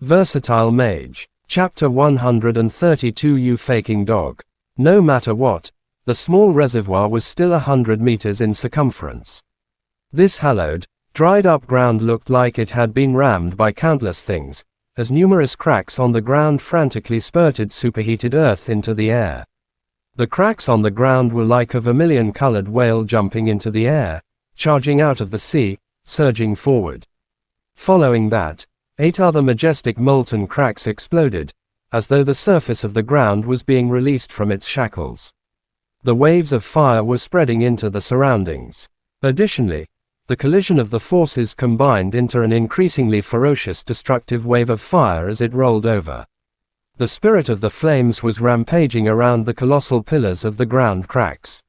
Versatile Mage. Chapter 132. You faking dog. No matter what, the small reservoir was still 100 meters in circumference. This hallowed, dried-up ground looked like it had been rammed by countless things, as numerous cracks on the ground frantically spurted superheated earth into the air. The cracks on the ground were like a vermilion-colored whale jumping into the air, charging out of the sea, surging forward. Following that, 8 other majestic molten cracks exploded, as though the surface of the ground was being released from its shackles. The waves of fire were spreading into the surroundings. Additionally, the collision of the forces combined into an increasingly ferocious destructive wave of fire as it rolled over. The spirit of the flames was rampaging around the colossal pillars of the ground cracks.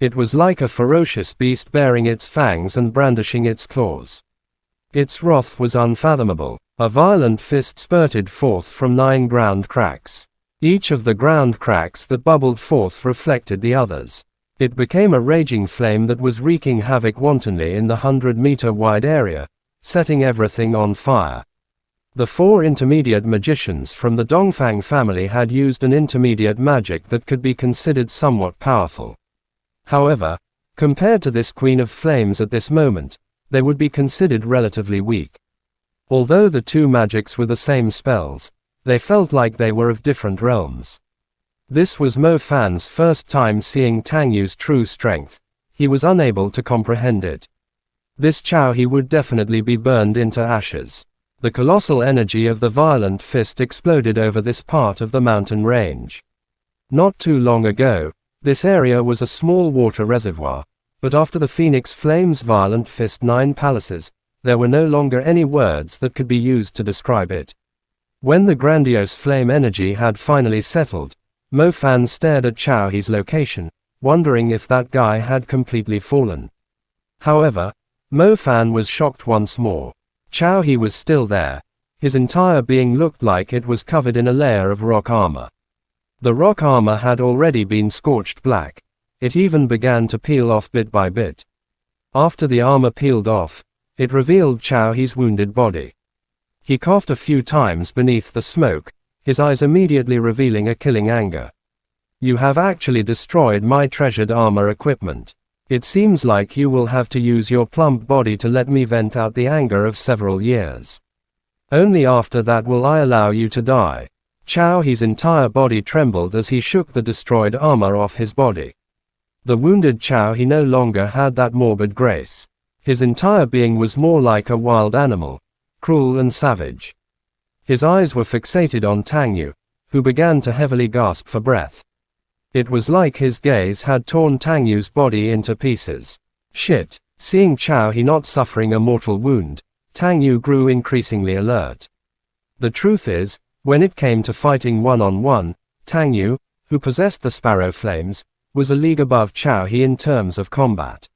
It was like a ferocious beast baring its fangs and brandishing its claws. Its wrath was unfathomable. A violent fist spurted forth from 9 ground cracks. Each of the ground cracks that bubbled forth reflected the others. It became a raging flame that was wreaking havoc wantonly in the 100-meter wide area, setting everything on fire. The 4 intermediate magicians from the Dongfang family had used an intermediate magic that could be considered somewhat powerful. However, compared to this Queen of Flames at this moment, they would be considered relatively weak. Although the 2 magics were the same spells, they felt like they were of different realms. This was Mo Fan's first time seeing Tang Yu's true strength. He was unable to comprehend it. This Chao He would definitely be burned into ashes. The colossal energy of the violent fist exploded over this part of the mountain range. Not too long ago, this area was a small water reservoir, but after the Phoenix Flame's violent fist 9 palaces, there were no longer any words that could be used to describe it. When the grandiose flame energy had finally settled, Mo Fan stared at Chao He's location, wondering if that guy had completely fallen. However, Mo Fan was shocked once more. Chao He was still there. His entire being looked like it was covered in a layer of rock armor. The rock armor had already been scorched black. It even began to peel off bit by bit. After the armor peeled off, it revealed Chao He's wounded body. He coughed a few times beneath the smoke, his eyes immediately revealing a killing anger. You have actually destroyed my treasured armor equipment. It seems like you will have to use your plump body to let me vent out the anger of several years. Only after that will I allow you to die. Chao He's entire body trembled as he shook the destroyed armor off his body. The wounded Chao He no longer had that morbid grace. His entire being was more like a wild animal, cruel and savage. His eyes were fixated on Tang Yu, who began to heavily gasp for breath. It was like his gaze had torn Tang Yu's body into pieces. Shit. Seeing Chao He not suffering a mortal wound, Tang Yu grew increasingly alert. The truth is, when it came to fighting one-on-one, Tang Yu, who possessed the Sparrow Flames, was a league above Chao He in terms of combat.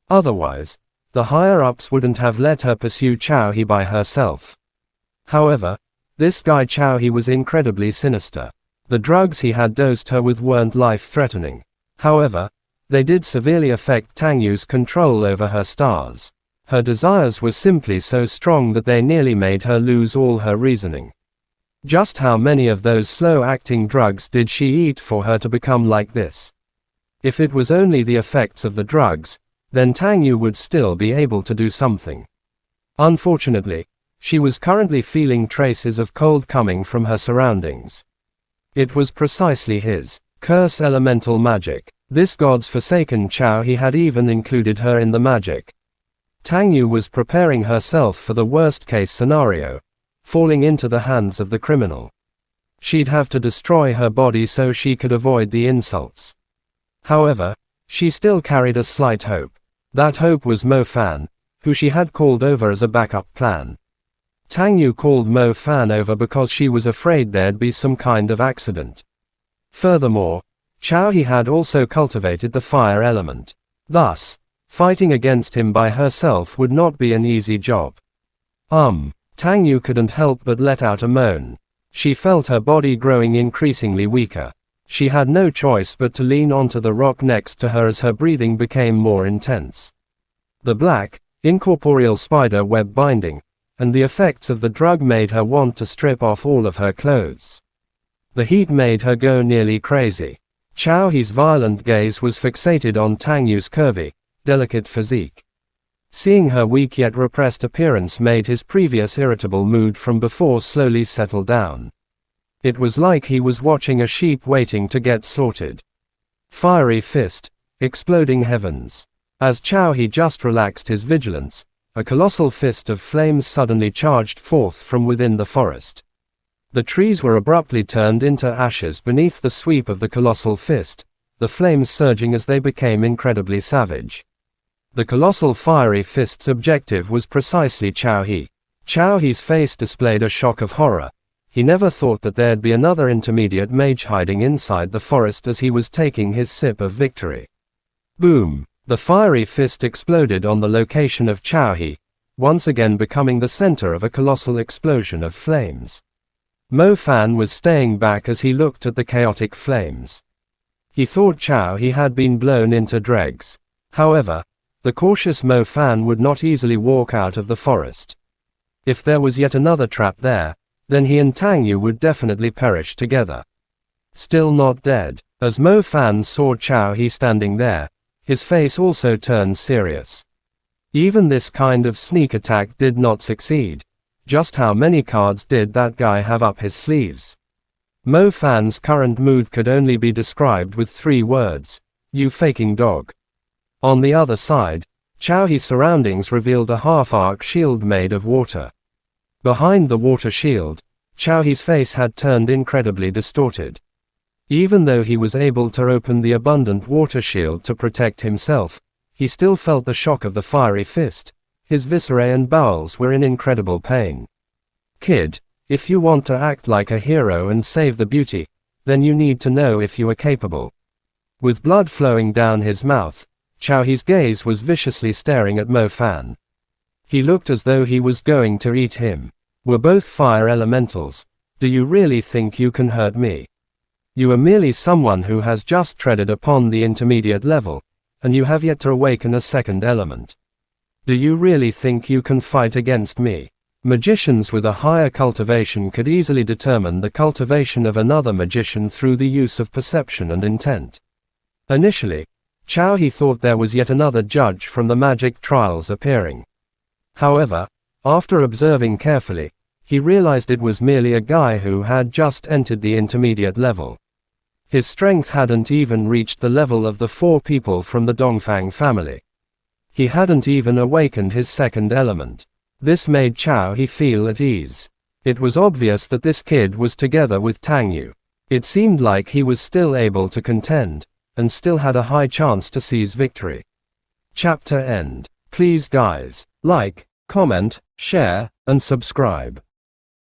Otherwise, the higher-ups wouldn't have let her pursue Chao He by herself. However, this guy Chao He was incredibly sinister. The drugs he had dosed her with weren't life-threatening. However, they did severely affect Tang Yu's control over her stars. Her desires were simply so strong that they nearly made her lose all her reasoning. Just how many of those slow-acting drugs did she eat for her to become like this? If it was only the effects of the drugs, then Tang Yu would still be able to do something. Unfortunately, she was currently feeling traces of cold coming from her surroundings. It was precisely his curse elemental magic. This god's forsaken Chao He had even included her in the magic. Tang Yu was preparing herself for the worst-case scenario, falling into the hands of the criminal. She'd have to destroy her body so she could avoid the insults. However, she still carried a slight hope. That hope was Mo Fan, who she had called over as a backup plan. Tang Yu called Mo Fan over because she was afraid there'd be some kind of accident. Furthermore, Chao He had also cultivated the fire element. Thus, fighting against him by herself would not be an easy job. Tang Yu couldn't help but let out a moan. She felt her body growing increasingly weaker. She had no choice but to lean onto the rock next to her as her breathing became more intense. The black, incorporeal spider web binding, and the effects of the drug made her want to strip off all of her clothes. The heat made her go nearly crazy. Chao He's violent gaze was fixated on Tang Yu's curvy, delicate physique. Seeing her weak yet repressed appearance made his previous irritable mood from before slowly settle down. It was like he was watching a sheep waiting to get slaughtered. Fiery fist, exploding heavens. As Chao He just relaxed his vigilance, a colossal fist of flames suddenly charged forth from within the forest. The trees were abruptly turned into ashes beneath the sweep of the colossal fist, the flames surging as they became incredibly savage. The colossal fiery fist's objective was precisely Chao He. Chao He's face displayed a shock of horror. He never thought that there'd be another intermediate mage hiding inside the forest as he was taking his sip of victory. Boom! The fiery fist exploded on the location of Chao He, once again becoming the center of a colossal explosion of flames. Mo Fan was staying back as he looked at the chaotic flames. He thought Chao He had been blown into dregs. However, the cautious Mo Fan would not easily walk out of the forest. If there was yet another trap there, then he and Tang Yu would definitely perish together. Still not dead. As Mo Fan saw Chao He standing there, his face also turned serious. Even this kind of sneak attack did not succeed. Just how many cards did that guy have up his sleeves? Mo Fan's current mood could only be described with 3 words: you faking dog. On the other side, Chao He's surroundings revealed a half-arc shield made of water. Behind the water shield, Chao He's face had turned incredibly distorted. Even though he was able to open the abundant water shield to protect himself, he still felt the shock of the fiery fist. His viscerae and bowels were in incredible pain. Kid, if you want to act like a hero and save the beauty, then you need to know if you are capable. With blood flowing down his mouth, Chao He's gaze was viciously staring at Mo Fan. He looked as though he was going to eat him. We're both fire elementals. Do you really think you can hurt me? You are merely someone who has just treaded upon the intermediate level, and you have yet to awaken a second element. Do you really think you can fight against me? Magicians with a higher cultivation could easily determine the cultivation of another magician through the use of perception and intent. Initially, Chao He thought there was yet another judge from the magic trials appearing. However, after observing carefully, he realized it was merely a guy who had just entered the intermediate level. His strength hadn't even reached the level of the 4 people from the Dongfang family. He hadn't even awakened his second element. This made Chao He feel at ease. It was obvious that this kid was together with Tang Yu. It seemed like he was still able to contend, and still had a high chance to seize victory. Chapter end. Please guys, like, comment, share, and subscribe.